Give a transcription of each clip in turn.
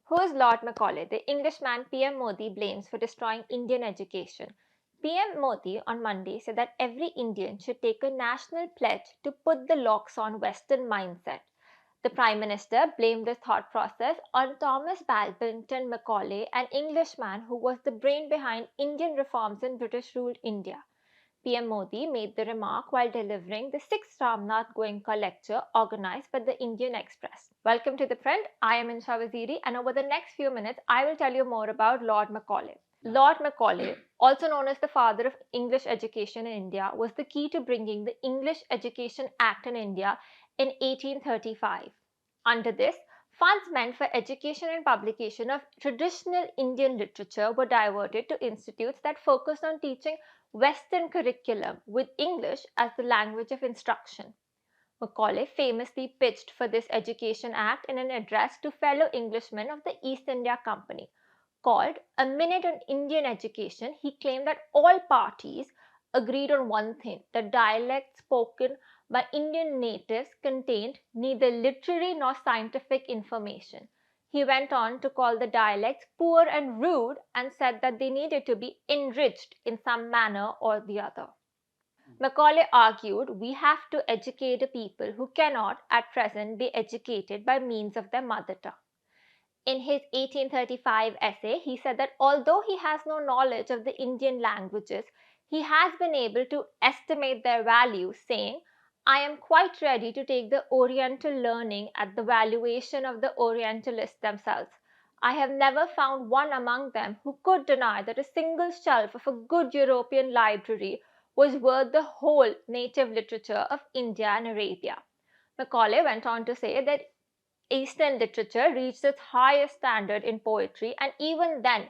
Who is Lord Macaulay, the Englishman PM Modi blames for destroying Indian education? PM Modi on Monday said that every Indian should take a national pledge to put the locks on Western mindset. The Prime Minister blamed the thought process on Thomas Macaulay, an Englishman who was the brain behind Indian reforms in British-ruled India. PM Modi made the remark while delivering the Sixth Ramnath Goenka lecture organized by the Indian Express. Welcome to The Print. I am Insha Waziri, and over the next few minutes, I will tell you more about Lord Macaulay. Lord Macaulay, also known as the father of English education in India, was the key to bringing the English Education Act in India in 1835. Under this, funds meant for education and publication of traditional Indian literature were diverted to institutes that focused on teaching Western curriculum with English as the language of instruction. Macaulay famously pitched for this Education Act in an address to fellow Englishmen of the East India Company. Called A Minute on Indian Education, he claimed that all parties agreed on one thing: that dialects spoken by Indian natives contained neither literary nor scientific information. He went on to call the dialects poor and rude and said that they needed to be enriched in some manner or the other. Macaulay argued we have to educate a people who cannot at present be educated by means of their mother tongue. In his 1835 essay, he said that although he has no knowledge of the Indian languages, he has been able to estimate their value, saying, I am quite ready to take the Oriental learning at the valuation of the Orientalists themselves. I have never found one among them who could deny that a single shelf of a good European library was worth the whole native literature of India and Arabia. Macaulay went on to say that Eastern literature reached its highest standard in poetry, and even then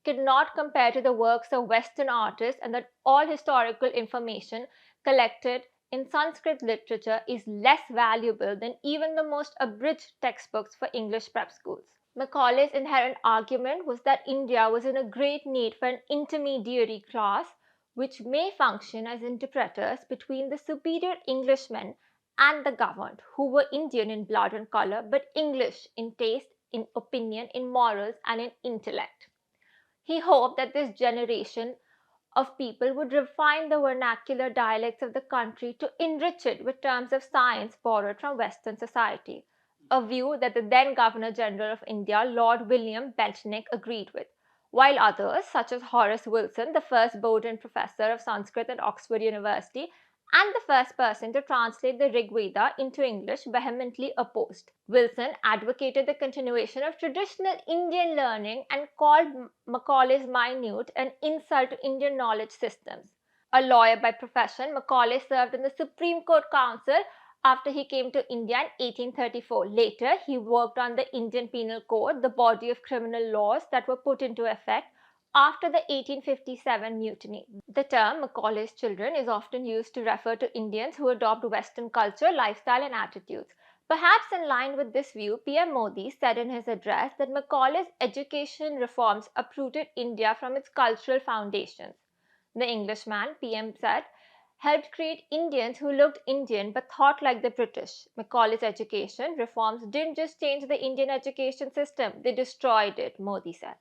could not compare to the works of Western artists, and that all historical information collected in Sanskrit literature is less valuable than even the most abridged textbooks for English prep schools. Macaulay's inherent argument was that India was in a great need for an intermediary class which may function as interpreters between the superior Englishmen and the governed, who were Indian in blood and color, but English in taste, in opinion, in morals, and in intellect. He hoped that this generation of people would refine the vernacular dialects of the country to enrich it with terms of science borrowed from Western society, a view that the then Governor General of India, Lord William Bentinck, agreed with, while others, such as Horace Wilson, the first Bowdoin professor of Sanskrit at Oxford University, and the first person to translate the Rig Veda into English, vehemently opposed. Wilson advocated the continuation of traditional Indian learning and called Macaulay's minute an insult to Indian knowledge systems. A lawyer by profession, Macaulay served in the Supreme Court Council after he came to India in 1834. Later, he worked on the Indian Penal Code, the body of criminal laws that were put into effect after the 1857 mutiny. The term Macaulay's children is often used to refer to Indians who adopt Western culture, lifestyle, and attitudes. Perhaps in line with this view, PM Modi said in his address that Macaulay's education reforms uprooted India from its cultural foundations. The Englishman, PM said, helped create Indians who looked Indian but thought like the British. Macaulay's education reforms didn't just change the Indian education system, they destroyed it, Modi said.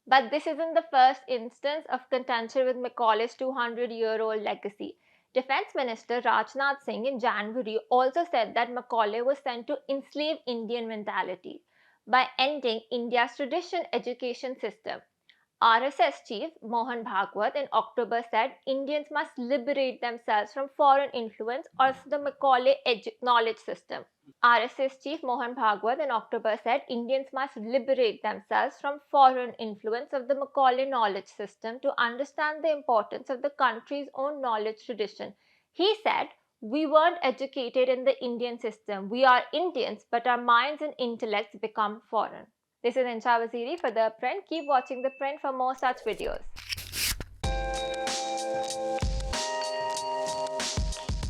But this isn't the first instance of contention with Macaulay's 200-year-old legacy. Defense Minister Rajnath Singh in January also said that Macaulay was sent to enslave Indian mentality by ending India's traditional education system. RSS chief Mohan Bhagwat in October said Indians must liberate themselves from foreign influence or the Macaulay knowledge system. RSS chief Mohan Bhagwat in October said Indians must liberate themselves from foreign influence of the Macaulay knowledge system to understand the importance of the country's own knowledge tradition. He said, we weren't educated in the Indian system. We are Indians, but our minds and intellects become foreign. This is Insha Waziri for The Print. Keep watching The Print for more such videos.